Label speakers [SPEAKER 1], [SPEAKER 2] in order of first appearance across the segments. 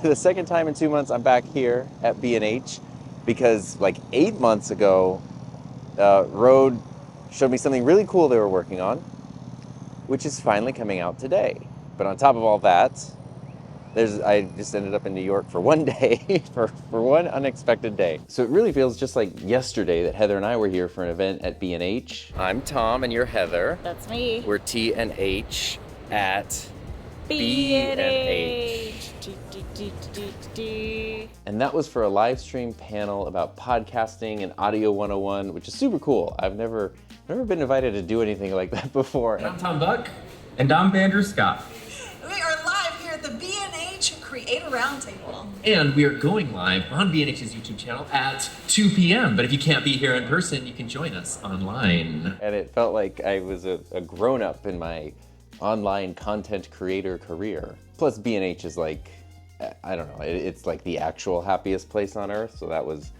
[SPEAKER 1] the second time in 2 months I'm back here at B&H because like 8 months ago, Rode showed me something really cool they were working on, which is finally coming out today. But on top of all that, I just ended up in New York for one day, for one unexpected day. So it really feels just like yesterday that Heather and I were here for an event at B&H. I'm Tom and you're Heather.
[SPEAKER 2] That's me.
[SPEAKER 1] We're T and H at
[SPEAKER 2] B&H.
[SPEAKER 1] And that was for a live stream panel about podcasting and Audio 101, which is super cool. I've never been invited to do anything like that before.
[SPEAKER 3] I'm Tom Buck. And I'm Vander Scott.
[SPEAKER 4] We are live here at the B&H Creator Roundtable.
[SPEAKER 3] And we are going live on B&H's YouTube channel at 2 p.m. But if you can't be here in person, you can join us online.
[SPEAKER 1] And it felt like I was a grown-up in my online content creator career. Plus B&H is like, I don't know, it's like the actual happiest place on earth, so that was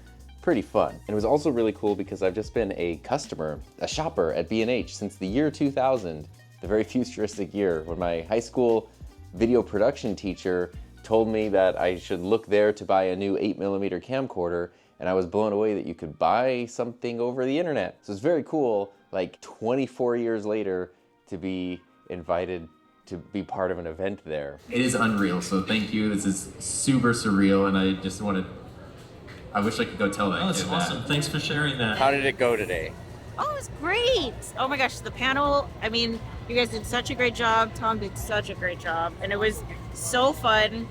[SPEAKER 1] pretty fun. And it was also really cool because I've just been a shopper at B&H since the year 2000, the very futuristic year when my high school video production teacher told me that I should look there to buy a new 8mm camcorder, and I was blown away that you could buy something over the internet. So it's very cool, like 24 years later, to be invited to be part of an event there.
[SPEAKER 3] It is unreal, so thank you. This is super surreal, and I wish I could go tell that
[SPEAKER 5] Oh, that's
[SPEAKER 3] kid
[SPEAKER 5] awesome.
[SPEAKER 3] that.
[SPEAKER 5] Thanks for sharing that.
[SPEAKER 1] How did it go today?
[SPEAKER 2] Oh, it was great. Oh my gosh, the panel, I mean, you guys did such a great job. Tom did such a great job. And it was so fun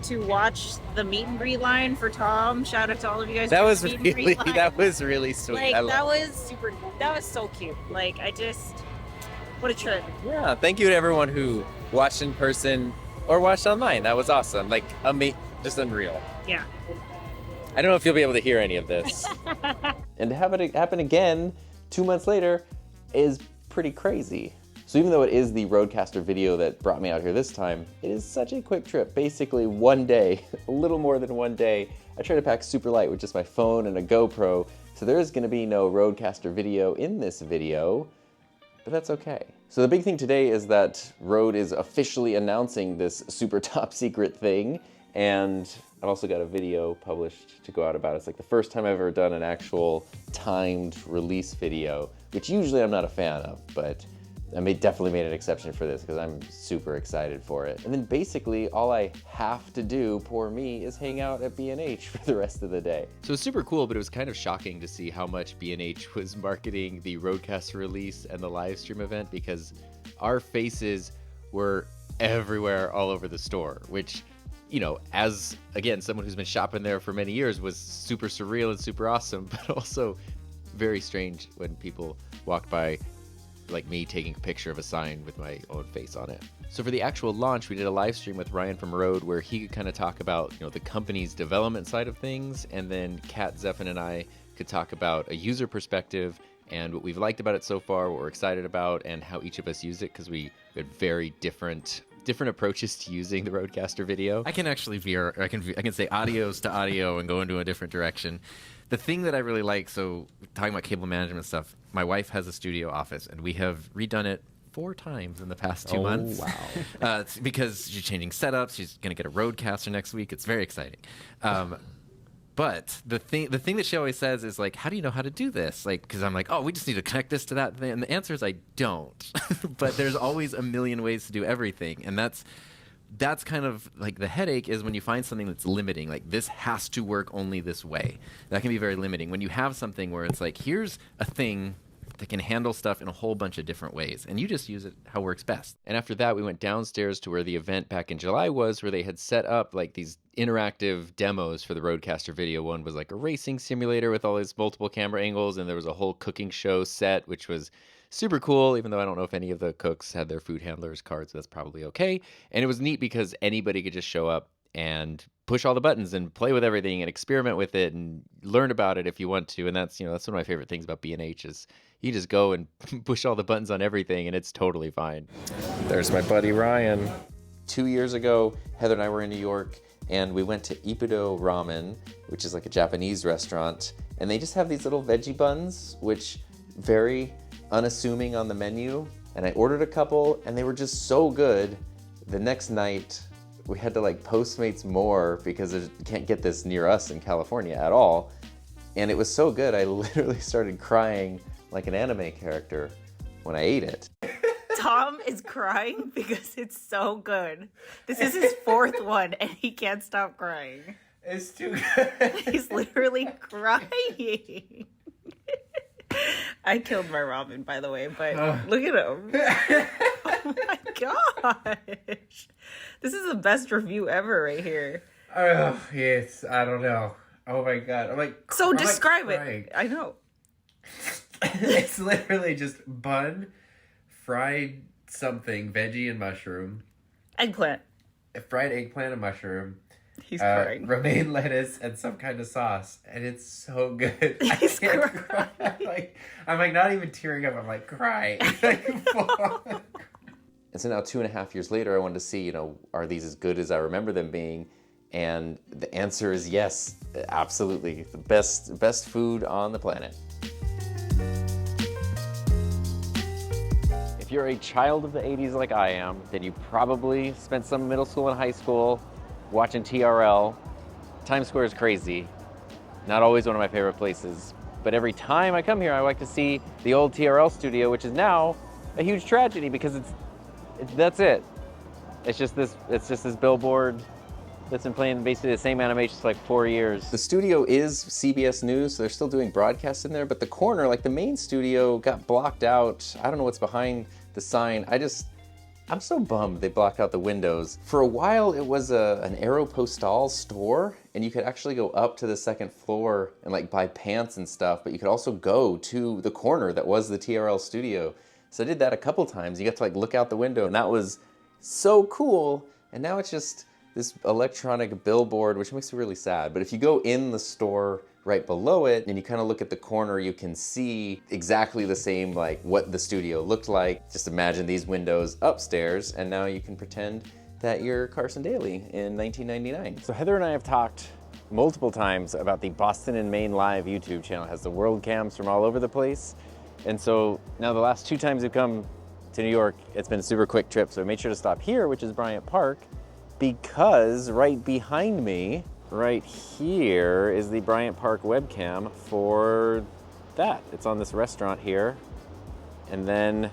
[SPEAKER 2] to watch the meet and greet line for Tom. Shout out to all of you guys.
[SPEAKER 1] That
[SPEAKER 2] for
[SPEAKER 1] was
[SPEAKER 2] the meet and
[SPEAKER 1] really,
[SPEAKER 2] greet line.
[SPEAKER 1] that was really sweet.
[SPEAKER 2] Like,
[SPEAKER 1] I
[SPEAKER 2] that
[SPEAKER 1] love
[SPEAKER 2] was so cute. Like, what a trip.
[SPEAKER 1] Yeah, thank you to everyone who watched in person or watched online. That was awesome. Like, just unreal.
[SPEAKER 2] Yeah.
[SPEAKER 1] I don't know if you'll be able to hear any of this. And to have it happen again 2 months later is pretty crazy. So even though it is the Rodecaster video that brought me out here this time, it is such a quick trip. Basically one day, a little more than one day. I try to pack super light with just my phone and a GoPro, so there is gonna be no Rodecaster video in this video, but that's okay. So the big thing today is that Rode is officially announcing this super top secret thing, and I've also got a video published to go out about it. It's like the first time I've ever done an actual timed release video, which usually I'm not a fan of, but I definitely made an exception for this because I'm super excited for it. And then basically all I have to do, poor me, is hang out at B&H for the rest of the day. So it's super cool, but it was kind of shocking to see how much B&H was marketing the Rodecaster release and the live stream event, because our faces were everywhere all over the store, which, you know, as, again, someone who's been shopping there for many years, was super surreal and super awesome, but also very strange when people walked by like me taking a picture of a sign with my own face on it. So for the actual launch, we did a live stream with Ryan from Rode where he could kind of talk about, you know, the company's development side of things, and then Kat, Zephan, and I could talk about a user perspective and what we've liked about it so far, what we're excited about, and how each of us use it, because we had very different approaches to using the Rodecaster video. I can actually veer, I can say adios to audio and go into a different direction. The thing that I really like, so talking about cable management stuff, my wife has a studio office, and we have redone it 4 times in the past 2 months. Wow. It's because she's changing setups. She's going to get a Rodecaster next week. It's very exciting. But the thing that she always says is like, how do you know how to do this? Like, because I'm like, oh, we just need to connect this to that thing. And the answer is I don't. But there's always a million ways to do everything. And that's kind of like the headache, is when you find something that's limiting, like this has to work only this way. That can be very limiting. When you have something where it's like, here's a thing that can handle stuff in a whole bunch of different ways, and you just use it how works best. And after that, we went downstairs to where the event back in July was, where they had set up like these interactive demos for the Rodecaster video. One was like a racing simulator with all these multiple camera angles, and there was a whole cooking show set, which was super cool, even though I don't know if any of the cooks had their food handlers cards, so that's probably okay. And it was neat because anybody could just show up and push all the buttons and play with everything and experiment with it and learn about it if you want to. And that's, you know, that's one of my favorite things about B&H is you just go and push all the buttons on everything and it's totally fine. There's my buddy Ryan. 2 years ago, Heather and I were in New York and we went to Ippudo Ramen, which is like a Japanese restaurant. And they just have these little veggie buns, which very unassuming on the menu. And I ordered a couple and they were just so good. The next night, We had to like Postmates more because you can't get this near us in California at all. And it was so good, I literally started crying like an anime character when I ate it.
[SPEAKER 2] Tom is crying because it's so good. This is his fourth one and he can't stop crying.
[SPEAKER 5] It's too good.
[SPEAKER 2] He's literally crying. I killed my Robin, by the way, but look at him. Oh my gosh. This is the best review ever right here.
[SPEAKER 5] Oh, yes. I don't know. Oh my God. I'm like,
[SPEAKER 2] So describe
[SPEAKER 5] crying.
[SPEAKER 2] it. I know.
[SPEAKER 5] It's literally just bun, fried something, veggie and mushroom,
[SPEAKER 2] Eggplant.
[SPEAKER 5] fried eggplant and mushroom,
[SPEAKER 2] He's crying.
[SPEAKER 5] romaine lettuce, and some kind of sauce, and it's so good.
[SPEAKER 2] He's
[SPEAKER 5] I can't
[SPEAKER 2] crying.
[SPEAKER 5] cry. I'm like not even tearing up. I'm like crying.
[SPEAKER 1] And so now 2.5 years later, I wanted to see, are these as good as I remember them being? And the answer is yes, absolutely. The best food on the planet. If you're a child of the 80s like I am, then you probably spent some middle school and high school watching TRL. Times Square is crazy. Not always one of my favorite places, but every time I come here, I like to see the old TRL studio, which is now a huge tragedy because that's it. It's just this billboard that's been playing basically the same animations for like 4 years. The studio is CBS News, so they're still doing broadcasts in there, but the corner, like the main studio, got blocked out. I don't know what's behind the sign. I'm so bummed they blocked out the windows. For a while, it was an Aeropostale store, and you could actually go up to the second floor and like buy pants and stuff, but you could also go to the corner that was the TRL studio. So I did that a couple times. You got to like look out the window, and that was so cool. And now it's just this electronic billboard, which makes me really sad. But if you go in the store right below it and you kind of look at the corner, you can see exactly the same, like what the studio looked like. Just imagine these windows upstairs, and now you can pretend that you're Carson Daly in 1999. So Heather and I have talked multiple times about the Boston and Maine Live YouTube channel. It has the world cams from all over the place. And so now the last 2 times we've come to New York, it's been a super quick trip. So I made sure to stop here, which is Bryant Park, because right behind me, right here, is the Bryant Park webcam for that. It's on this restaurant here. And then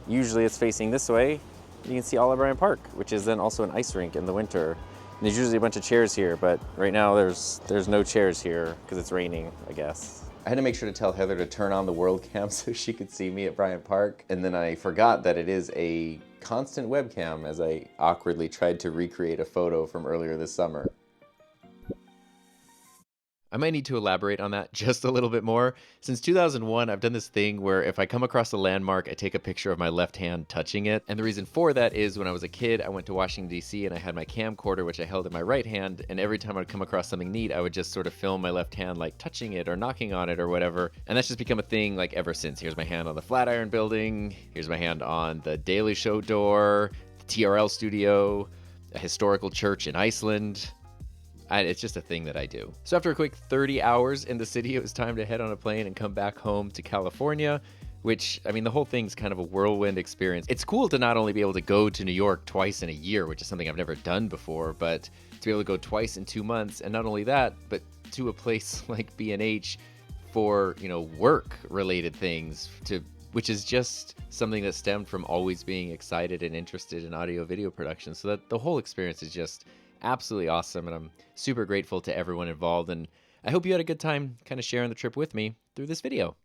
[SPEAKER 1] usually it's facing this way. You can see all of Bryant Park, which is then also an ice rink in the winter. And there's usually a bunch of chairs here, but right now there's no chairs here because it's raining, I guess. I had to make sure to tell Heather to turn on the world cam so she could see me at Bryant Park. And then I forgot that it is a constant webcam as I awkwardly tried to recreate a photo from earlier this summer. I might need to elaborate on that just a little bit more. Since 2001, I've done this thing where if I come across a landmark, I take a picture of my left hand touching it. And the reason for that is when I was a kid, I went to Washington, D.C. and I had my camcorder, which I held in my right hand. And every time I'd come across something neat, I would just sort of film my left hand like touching it or knocking on it or whatever. And that's just become a thing like ever since. Here's my hand on the Flatiron Building. Here's my hand on the Daily Show door, the TRL studio, a historical church in Iceland. It's just a thing that I do. So after a quick 30 hours in the city, it was time to head on a plane and come back home to California, which, I mean, the whole thing's kind of a whirlwind experience. It's cool to not only be able to go to New York twice in a year, which is something I've never done before, but to be able to go twice in 2 months, and not only that, but to a place like B&H for, work-related things, which is just something that stemmed from always being excited and interested in audio-video production. So that the whole experience is just absolutely awesome, and I'm super grateful to everyone involved, and I hope you had a good time kind of sharing the trip with me through this video.